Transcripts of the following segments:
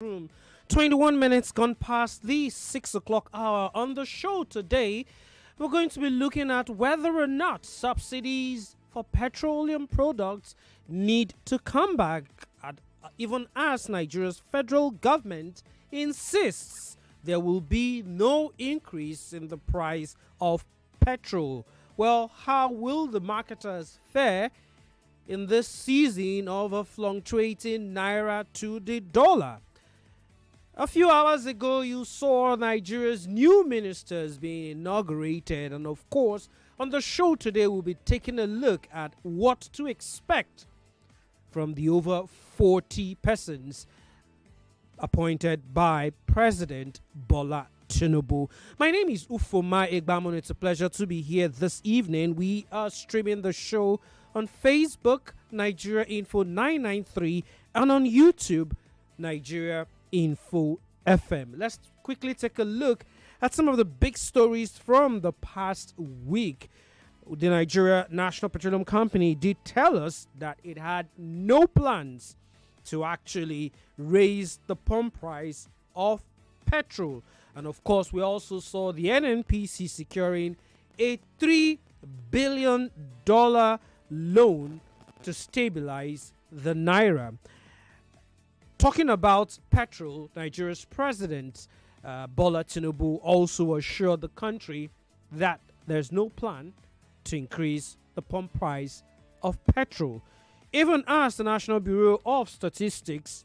Newsroom. 21 minutes gone past the 6 o'clock hour. On the show today, we're going to be looking at whether or not subsidies for petroleum products need to come back, even as Nigeria's federal government insists there will be no increase in the price of petrol. Well, how will the marketers fare in this season of a fluctuating naira to the dollar? A few hours ago, you saw Nigeria's new ministers being inaugurated, and of course, on the show today, we'll be taking a look at what to expect from the over 40 persons appointed by President Bola Tinubu. My name is Ufuoma Egbamuno. It's a pleasure to be here this evening. We are streaming the show on Facebook, Nigeria Info 993, and on YouTube, Nigeria Info FM. Let's quickly take a look at some of the big stories from the past week. The Nigeria National Petroleum Company did tell us that it had no plans to actually raise the pump price of petrol. And of course, we also saw the NNPC securing a $3 billion loan to stabilize the naira. Talking about petrol, Nigeria's president, Bola Tinubu, also assured the country that there's no plan to increase the pump price of petrol. Even as the National Bureau of Statistics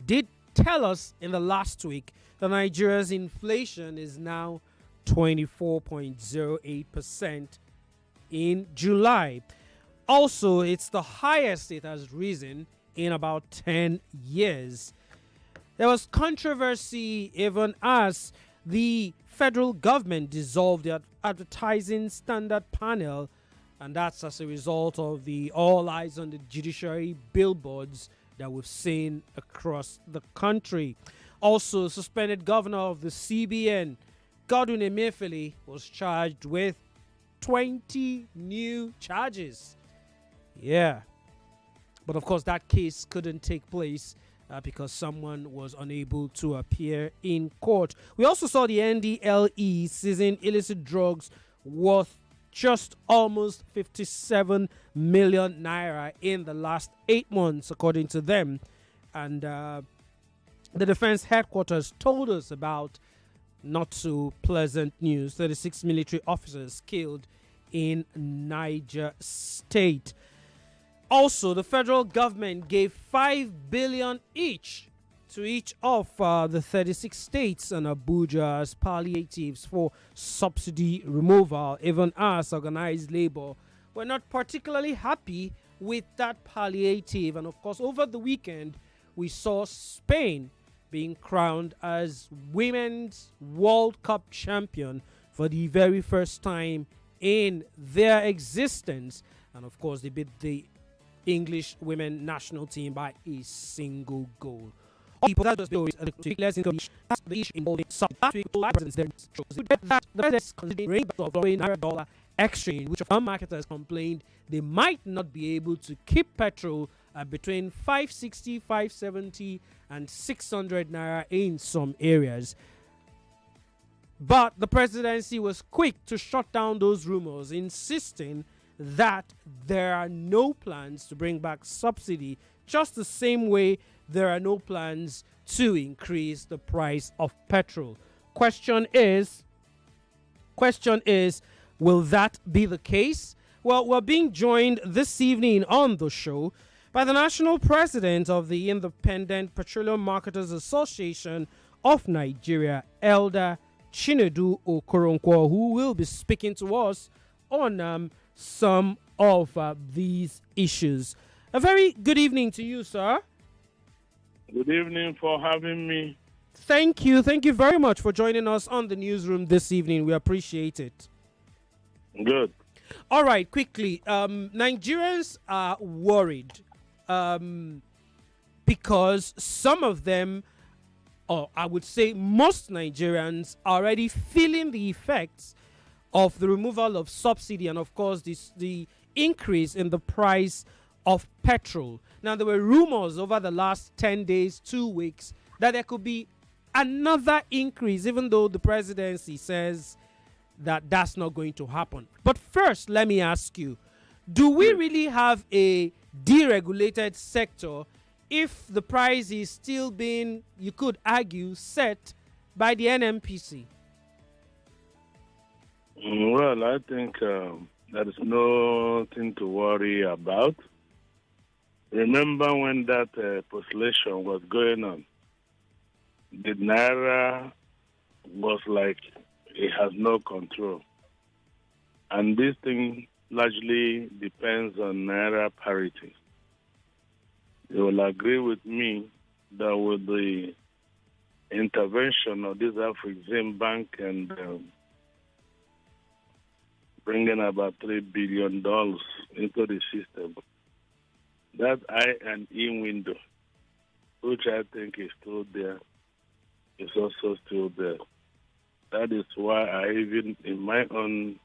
did tell us in the last week that Nigeria's inflation is now 24.08% in July. Also, it's the highest it has risen in about 10 years. There was controversy even as the federal government dissolved the advertising standard panel, and that's as a result of the all eyes on the judiciary billboards that we've seen across the country. Also, suspended governor of the CBN, Godwin Emefiele, was charged with 20 new charges. Yeah. But of course, that case couldn't take place because someone was unable to appear in court. We also saw the NDLE seizing illicit drugs worth just almost 57 million naira in the last 8 months, according to them. And the defense headquarters told us about not so pleasant news: 36 military officers killed in Niger State. Also, the federal government gave 5 billion each to each of the 36 states and Abuja as palliatives for subsidy removal, even as organized labor were not particularly happy with that palliative. And of course, over the weekend, we saw Spain being crowned as Women's World Cup champion for the very first time in their existence. And of course, they beat the English women national team by a single goal. That's the issue involving the dollar exchange, which some marketers complained they might not be able to keep petrol at between 560, 570, and 600 naira in some areas. But the presidency was quick to shut down those rumors, insisting that there are no plans to bring back subsidy, just the same way there are no plans to increase the price of petrol. Question is, will that be the case? Well, we're being joined this evening on the show by the national president of the Independent Petroleum Marketers Association of Nigeria, Elder Chinedu Okoronkwo, who will be speaking to us on some of these issues. A very good evening to you, sir. Good evening for having me. Thank you. Thank you very much for joining us on the newsroom this evening. We appreciate it. Good. All right, quickly. Nigerians are worried because some of them, or I would say most Nigerians, are already feeling the effects of the removal of subsidy and, of course, the increase in the price of petrol. Now, there were rumors over the last 10 days, 2 weeks, that there could be another increase, even though the presidency says that that's not going to happen. But first, let me ask you, do we really have a deregulated sector if the price is still being, you could argue, set by the NMPC? Well, I think there is nothing to worry about. Remember when that postulation was going on, the Naira was like it has no control. And this thing largely depends on Naira parity. You will agree with me that with the intervention of this Afrexim Bank and bringing about $3 billion into the system, that I&E window, which I think is still there, is also still there. That is why I even, in my own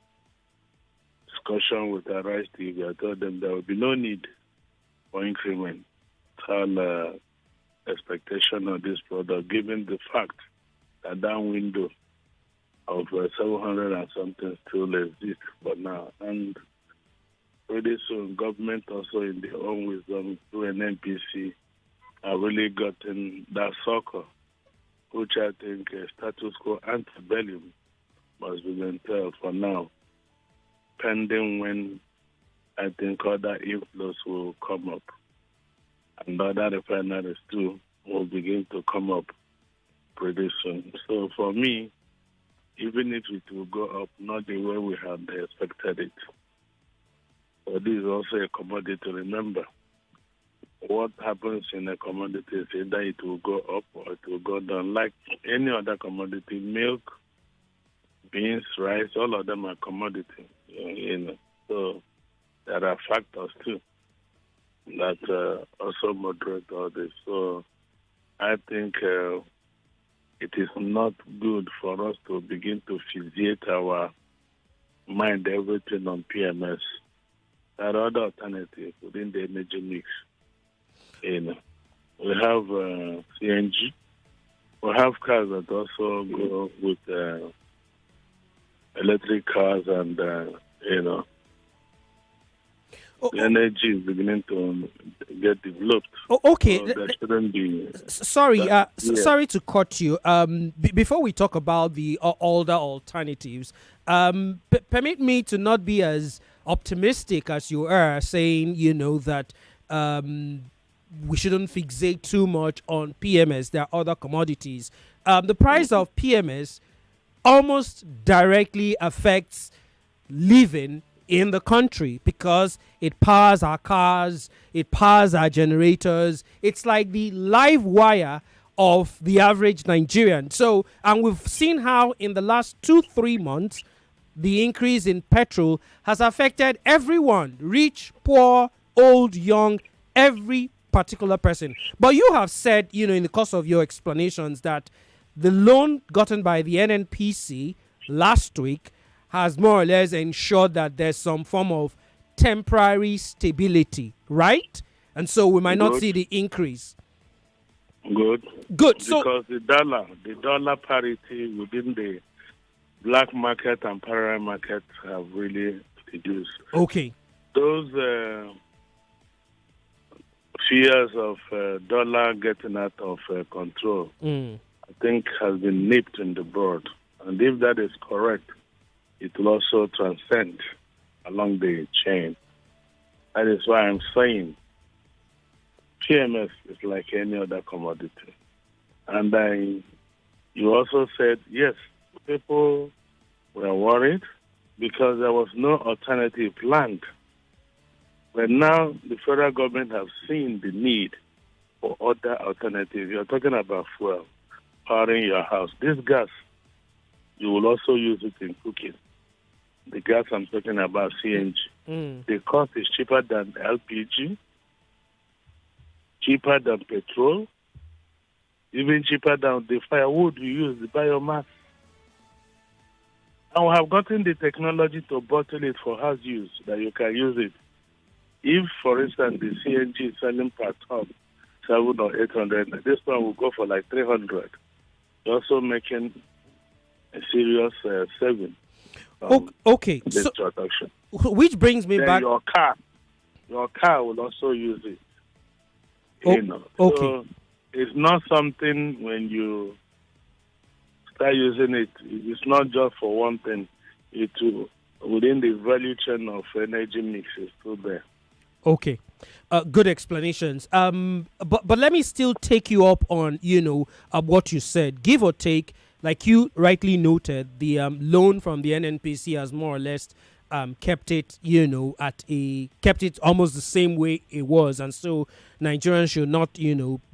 discussion with Arise TV, I told them there will be no need for incremental expectation of this product, given the fact that that window of 700 and something still exists for now. And pretty soon, government also in their own wisdom through an NPC have really gotten that circle, which I think status quo antebellum must be maintained for now, pending when I think other inflows will come up. And other refineries too will begin to come up pretty soon. So for me, even if it will go up, not the way we had expected it. But this is also a commodity to remember. What happens in a commodity is either it will go up or it will go down. Like any other commodity, milk, beans, rice, all of them are commodity. So there are factors too that also moderate all this. So I think it is not good for us to begin to fixate our mind everything on PMS. There are other alternatives within the energy mix. We have CNG. We have cars that also go with electric cars and, the energy is beginning to get developed. Okay. So there shouldn't be... Sorry to cut you. Before we talk about the older alternatives, permit me to not be as optimistic as you are, saying, that we shouldn't fixate too much on PMS. There are other commodities. The price of PMS almost directly affects living in the country because it powers our cars, it powers our generators. It's like the live wire of the average Nigerian. So, and we've seen how in the last 2-3 months, the increase in petrol has affected everyone, rich, poor, old, young, every particular person. But you have said, in the course of your explanations that the loan gotten by the NNPC last week has more or less ensured that there's some form of temporary stability, right? And so we might not see the increase. Good. So, because the dollar parity within the black market and parallel market have really reduced. Okay. Those fears of dollar getting out of control, I think, has been nipped in the bud. And if that is correct, it will also transcend along the chain. That is why I'm saying PMS is like any other commodity. And you also said, yes, people were worried because there was no alternative planned. But now the federal government has seen the need for other alternatives. You're talking about fuel, powering your house. This gas, you will also use it in cooking. The gas I'm talking about, CNG. The cost is cheaper than LPG, cheaper than petrol, even cheaper than the firewood you use, the biomass. And we have gotten the technology to bottle it for house use, that you can use it If, for instance, the CNG is selling per ton 700 or 800, this one will go for like 300. You're also making a serious saving. Okay. This So, transaction. which brings me Then back. your car will also use it. Okay. So it's not something when you start using it. It's not just for one thing. It will, within the value chain of energy mix is still there. Okay. Good explanations. But let me still take you up on what you said. Give or take, like you rightly noted, the loan from the NNPC has more or less kept it kept it almost the same way it was, and so Nigerians should not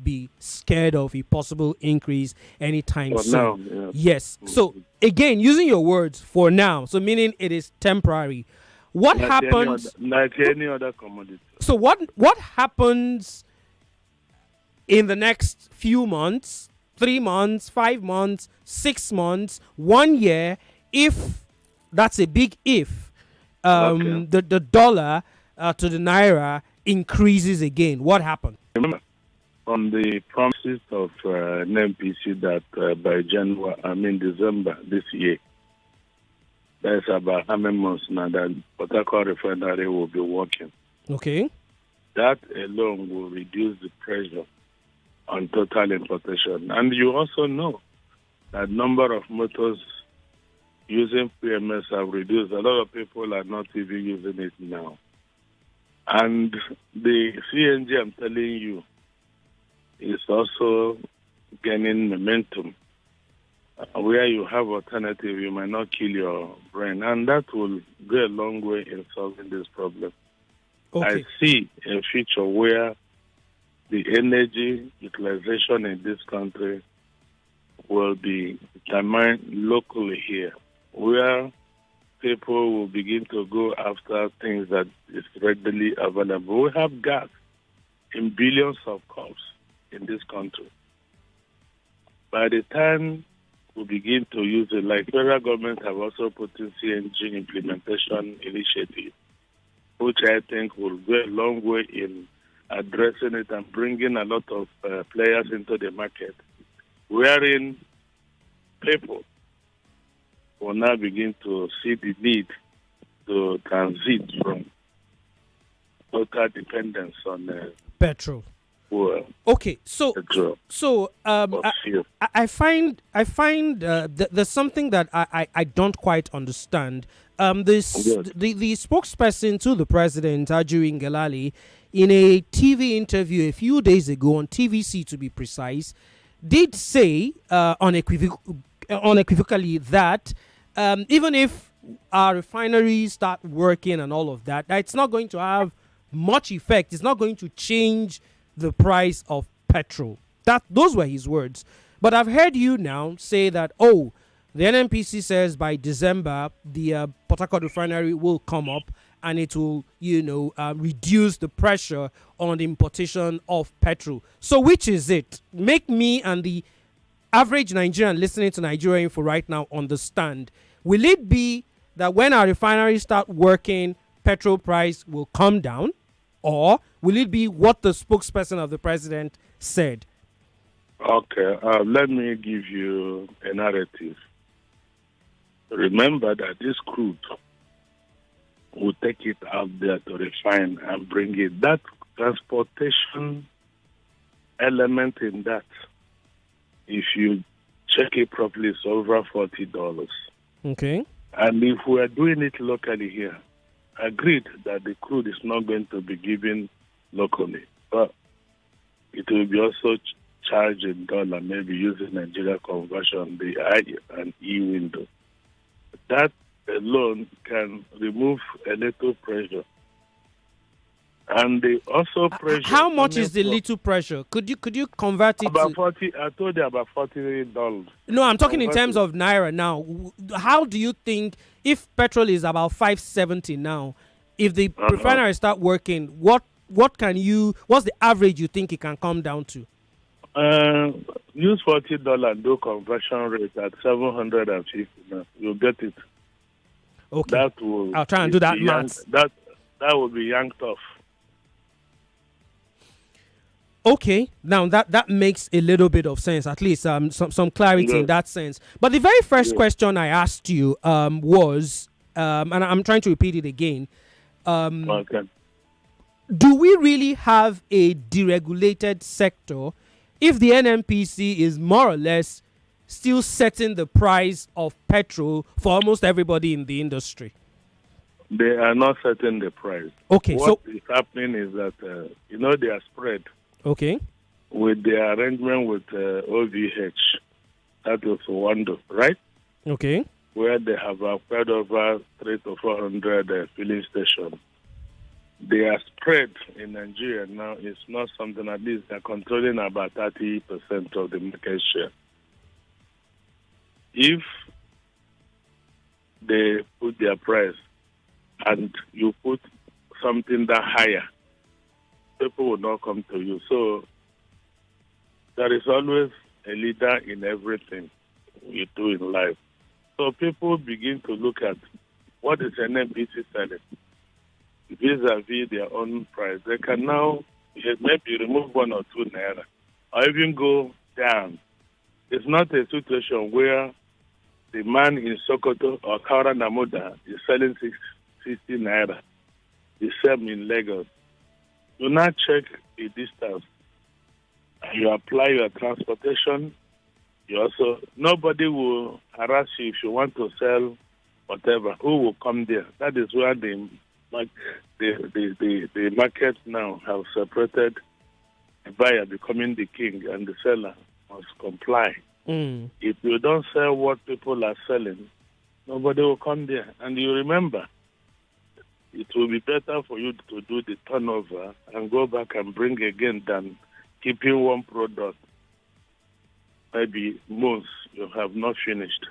be scared of a possible increase anytime For soon. now, yeah. Yes. So again, using your words, for now, so meaning it is temporary. What happens? Like any other commodity. So what happens in the next few months, 3 months, 5 months, 6 months, 1 year, if that's a big if, the dollar to the naira increases again? What happens? Remember, on the promises of NNPC that by December this year, that's about how many months now that Port Harcourt refinery will be working. Okay. That alone will reduce the pressure on total importation. And you also know that number of motors using PMS have reduced. A lot of people are not even using it now. And the CNG, I'm telling you, is also gaining momentum. Where you have alternative, you might not kill your brain. And that will go a long way in solving this problem. Okay. I see a future where the energy utilization in this country will be determined locally here, where people will begin to go after things that is readily available. We have gas in billions of cups in this country. By the time we begin to use it, like federal government have also put in CNG implementation initiative, which I think will go a long way in addressing it and bringing a lot of players into the market, wherein people will now begin to see the need to transit from total dependence on Petrol. fuel. Okay, so Petrol. I find there's something that I don't quite understand. The spokesperson to the president, Aju Ngelale, in a TV interview a few days ago on TVC, to be precise, did say unequivocally that even if our refineries start working and all of that, it's not going to have much effect. It's not going to change the price of petrol. Those were his words. But I've heard you now say that, the NNPC says by December the Port Harcourt refinery will come up and it will, reduce the pressure on the importation of petrol. So which is it? Make me and the average Nigerian listening to Nigeria Info right now understand. Will it be that when our refineries start working, petrol price will come down? Or will it be what the spokesperson of the president said? Okay, let me give you a narrative. Remember that this crude will take it out there to refine and bring it. That transportation element in that, if you check it properly, it's over $40. Okay. And if we are doing it locally here, agreed that the crude is not going to be given locally, but it will be also charged in dollar, maybe using Nigeria conversion, the I and E window. That alone can remove a little pressure. And they also pressure. How much is the little pressure? Could you convert it about to 40? I told you about $40. No, I'm talking in terms of naira now. How do you think, if petrol is about 570 now, if the refinery start working, what's the average you think it can come down to? Use $40 and do conversion rate at 750 now. You'll get it. Okay. That will. I'll try and do that math. That will be yanked off. Okay, now that makes a little bit of sense, at least some clarity in that sense. But the very first question I asked you was, and I'm trying to repeat it again. Okay. Do we really have a deregulated sector if the NMPC is more or less still setting the price of petrol for almost everybody in the industry? They are not setting the price. Okay, what is happening is that, they are spread. Okay. With the arrangement with OVH, that is Wando, right? Okay. Where they have acquired over 300 to 400 filling stations. They are spread in Nigeria now. It's not something, at least they're controlling about 30% of the market share. If they put their price and you put something that higher, people will not come to you. So there is always a leader in everything you do in life. So people begin to look at what is NMPC selling vis-a-vis their own price. They can now maybe remove 1 or 2 naira or even go down. It's not a situation where the man in Sokoto or Kaura Namuda is selling 60 naira. The same in Lagos. You now check the distance. You apply your transportation. You also, nobody will harass you if you want to sell whatever. Who will come there? That is where the market now have separated. The buyer becoming the king and the seller must comply. If you don't sell what people are selling, nobody will come there. And you remember, it will be better for you to do the turnover and go back and bring again than keeping one product. Maybe months you have not finished.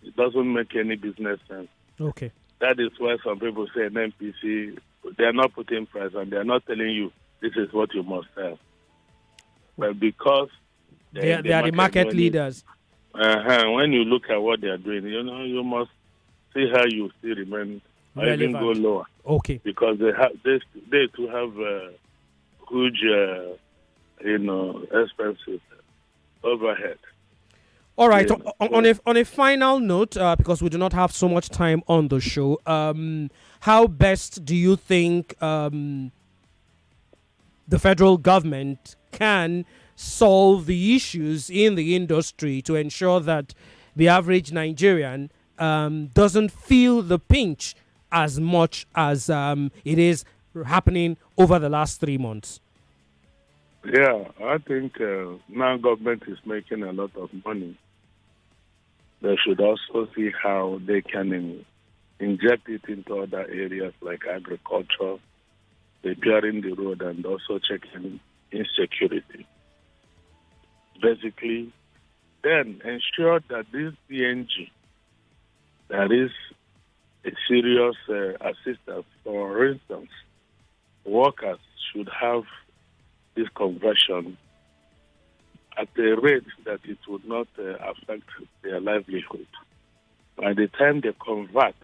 It doesn't make any business sense. Okay. That is why some people say an NPC, they are not putting price and they are not telling you this is what you must sell. But because they are the market leaders. When you look at what they are doing, you must see how you still remain or even go lower. Okay. Because they too have huge, expensive overhead. All right. Yeah. On a final note, because we do not have so much time on the show, how best do you think the federal government can solve the issues in the industry to ensure that the average Nigerian doesn't feel the pinch as much as it is happening over the last 3 months? Yeah, I think now government is making a lot of money. They should also see how they can inject it into other areas like agriculture, repairing the road, and also checking insecurity. Basically, then ensure that this PNG, there is a serious assistance. For instance, workers should have this conversion at a rate that it would not affect their livelihood. By the time they convert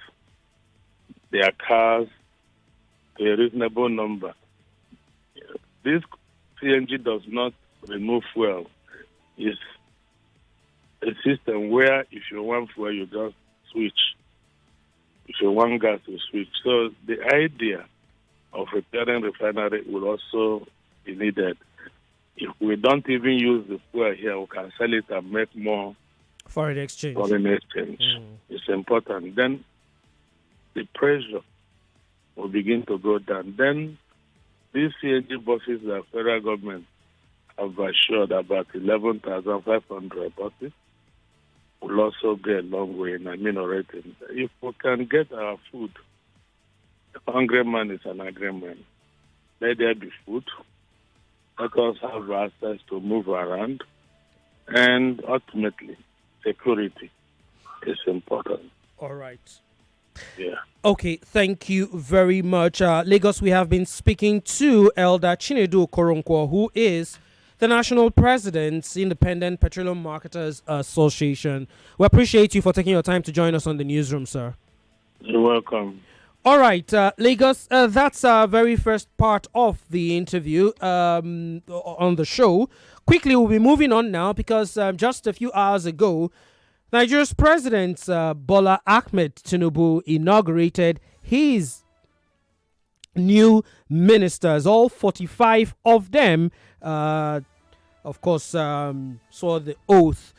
their cars to a reasonable number, this CNG does not remove fuel. It's a system where if you want fuel, you just switch. If you want gas, you switch. So the idea of repairing refinery will also be needed. If we don't even use the fuel here, we can sell it and make more foreign exchange. It's important. Then the pressure will begin to go down. Then these CNG buses that federal government have assured about 11,500 buses will also go a long way in ameliorating. If we can get our food, a hungry man is an angry man. Let there be food. Let us have access to move around. And ultimately, security is important. All right. Yeah. Okay, thank you very much. Lagos, we have been speaking to Elder Chinedu Okoronkwo, who is the National President, Independent Petroleum Marketers Association. We appreciate you for taking your time to join us on the newsroom, sir. You're welcome. All right, Lagos, that's our very first part of the interview on the show. Quickly, we'll be moving on now because just a few hours ago, Nigeria's President Bola Ahmed Tinubu inaugurated his new ministers, all 45 of them, of course, saw the oath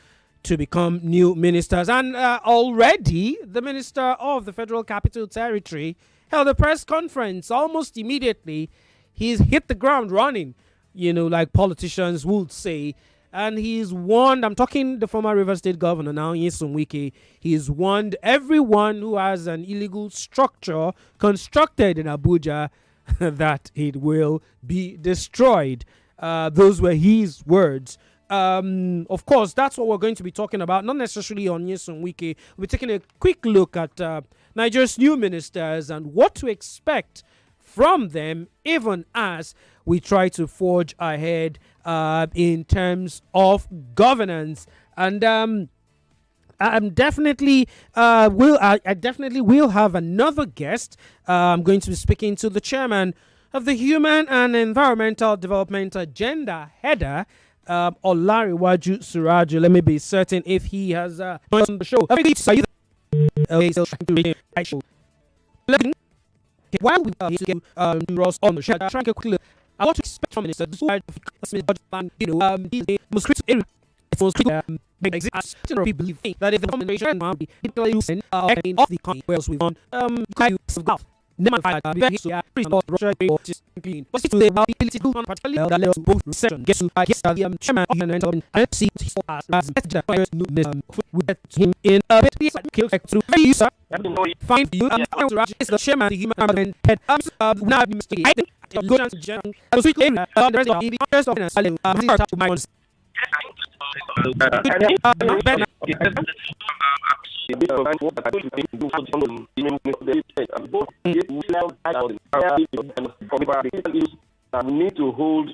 to become new ministers. And already the Minister of the Federal Capital Territory held a press conference almost immediately. He's hit the ground running, like politicians would say. And he's warned, I'm talking the former River State Governor now, Nyesom Wike, he's warned everyone who has an illegal structure constructed in Abuja that it will be destroyed. Those were his words. Of course, that's what we're going to be talking about, not necessarily on Nyesom Wike. We're taking a quick look at Nigeria's new ministers and what to expect from them, even as we try to forge ahead in terms of governance. And I definitely will have another guest. I'm going to be speaking to the chairman of the Human and Environmental Development Agenda header, Olariwaju Suraju. Let me be certain if he has joined on the show. While we are here to Ross on the show, trying to quickly, I want to expect from ministers who are these most critical areas. People believe that if the administration will be loosened of the economy, where else we want but it's the ability to particularly that levels both recession gets to the chairman of the environment and see with him in a bit kill through user find you is the chairman of the human environment head now mistake I think go down to general the rest of the interest of my need to hold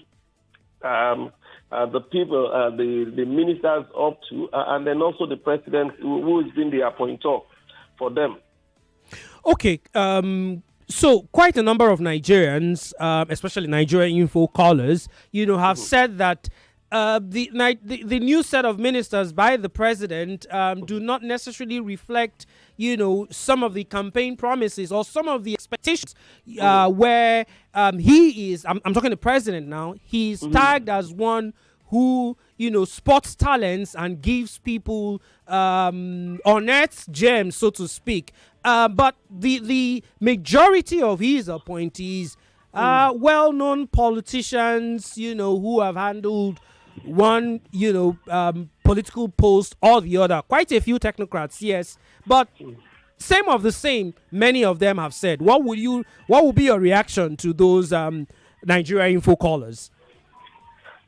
the people, the ministers up to, and then also the president who has been the appointer for them. Okay, so quite a number of Nigerians, especially Nigerian info callers, have said that the new set of ministers by the president do not necessarily reflect, some of the campaign promises or some of the expectations where he is, I'm talking the president now, he's tagged as one who, spots talents and gives people unearths gems, so to speak. But the majority of his appointees are well-known politicians, who have handled one, political post or the other. Quite a few technocrats, yes, but same of the same. Many of them have said. What would be your reaction to those Nigeria info callers?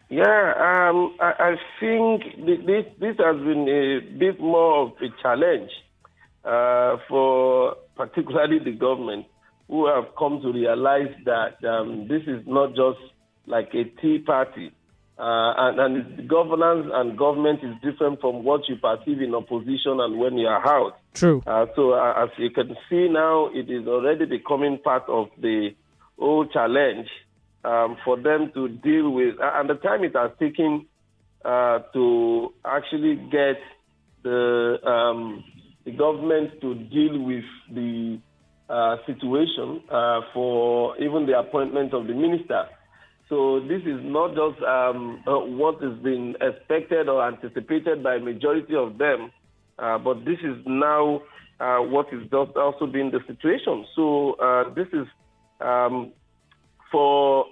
Yeah, I think this has been a bit more of a challenge for particularly the government, who have come to realize that this is not just like a tea party. And governance and government is different from what you perceive in opposition and when you are out. True. So as you can see now, it is already becoming part of the whole challenge for them to deal with. And the time it has taken to actually get the government to deal with the situation for even the appointment of the minister. So this is not just what has been expected or anticipated by a majority of them, but this is now what is just also been the situation. So this is for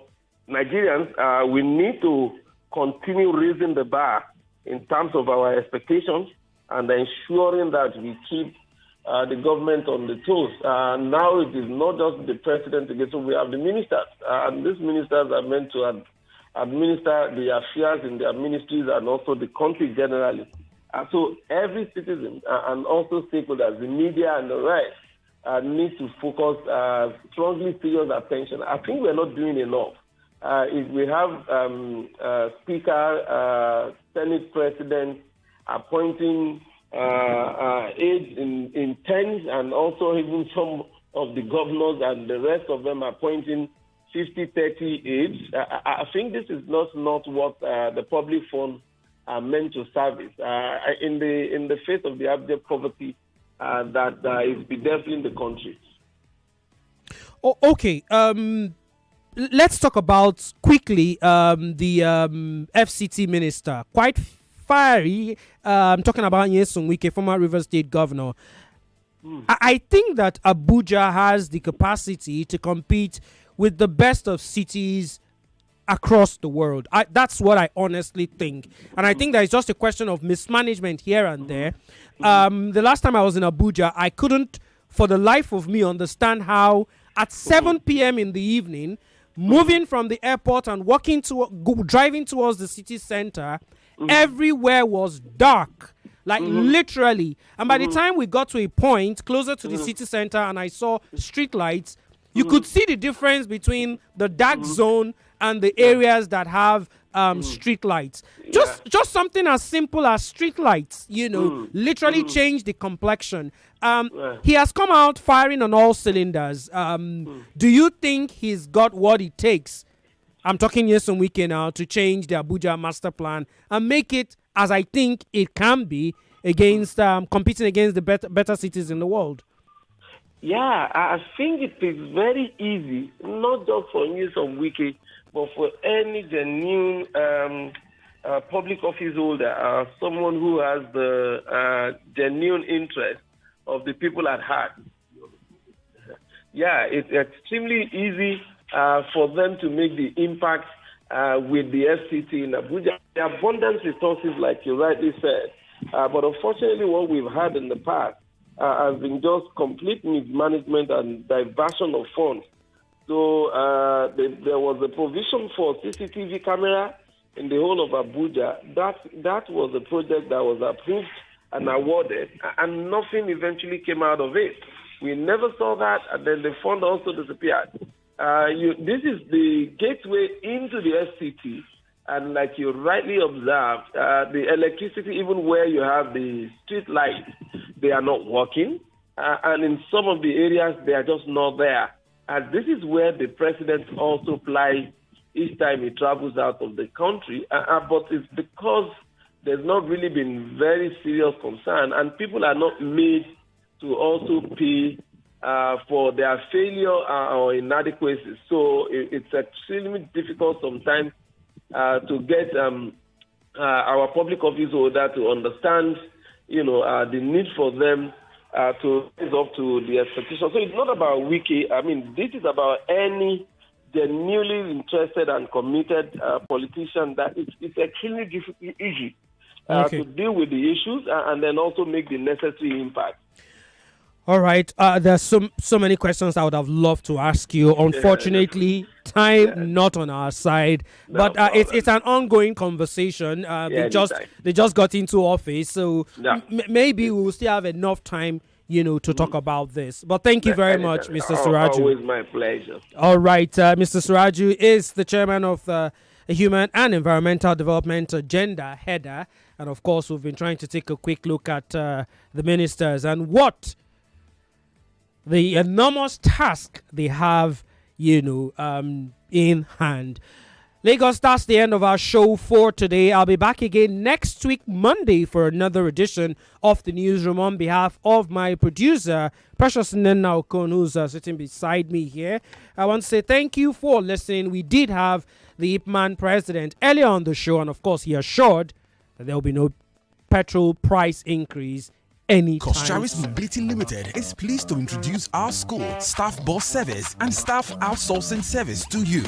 Nigerians, we need to continue raising the bar in terms of our expectations and ensuring that we keep the government on the toes. Now it is not just the president again, so we have the ministers. And these ministers are meant to administer the affairs in their ministries and also the country generally. So every citizen and also stakeholders, the media and the rest, need to focus strongly serious attention. I think we're not doing enough. If we have Speaker, Senate President appointing aides in tens and also even some of the governors and the rest of them appointing 50, 30 aides. I think this is not what the public funds are meant to service. In the face of the abject poverty that is bedeviling the country. Oh, okay. Let's talk about quickly the FCT minister. Quite fiery. Talking about Nyesom Wike, former Rivers State governor. I think that Abuja has the capacity to compete with the best of cities across the world. That's what I honestly think. And I think that it's just a question of mismanagement here and there. The last time I was in Abuja, I couldn't, for the life of me, understand how at 7 p.m. in the evening, moving from the airport and driving towards the city center, everywhere was dark. Like literally. And by the time we got to a point closer to the city center and I saw street lights, you could see the difference between the dark zone and the areas that have street lights. Just something as simple as street lights, literally change the complexion. He has come out firing on all cylinders. Do you think he's got what it takes? I'm talking Nyesom Wike now, to change the Abuja master plan and make it as I think it can be against competing against the better cities in the world? Yeah, I think it is very easy, not just for Nyesom Wike, but for any genuine public office holder, someone who has the genuine interest of the people at heart. Yeah, it's extremely easy for them to make the impact with the FCT in Abuja. The abundant resources, like you rightly said. But unfortunately, what we've had in the past has been just complete mismanagement and diversion of funds. So there was a provision for CCTV camera in the whole of Abuja. That was a project that was approved and awarded, and nothing eventually came out of it. We never saw that, and then the fund also disappeared. This is the gateway into the FCT, and like you rightly observed, the electricity, even where you have the street lights, they are not working, and in some of the areas, they are just not there. And this is where the president also applies each time he travels out of the country, but it's because there's not really been very serious concern, and people are not made to also pay for their failure or inadequacies. So it's extremely difficult sometimes to get our public office holder to understand, the need for them to live up to the expectation. So it's not about Wiki. I mean, this is about any genuinely interested and committed politician that it's extremely difficult issue to deal with the issues and then also make the necessary impact. All right. There's so many questions I would have loved to ask you. Unfortunately, time not on our side. But it's an ongoing conversation. They just got into office, so maybe we will still have enough time, to talk about this. But thank you very much, Mr. Suraju. Always my pleasure. All right. Mr. Suraju is the chairman of the Human and Environmental Development Agenda header. And of course, we've been trying to take a quick look at the ministers and what the enormous task they have, in hand. Lagos, that's the end of our show for today. I'll be back again next week, Monday, for another edition of the Newsroom. On behalf of my producer, Precious Nena Okon, who's sitting beside me here, I want to say thank you for listening. We did have the Ipman president earlier on the show, and of course, he assured that there will be no petrol price increase anytime. Charis Mobility Limited is pleased to introduce our school, staff bus service, and staff outsourcing service to you.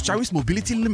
Charis Mobility Limited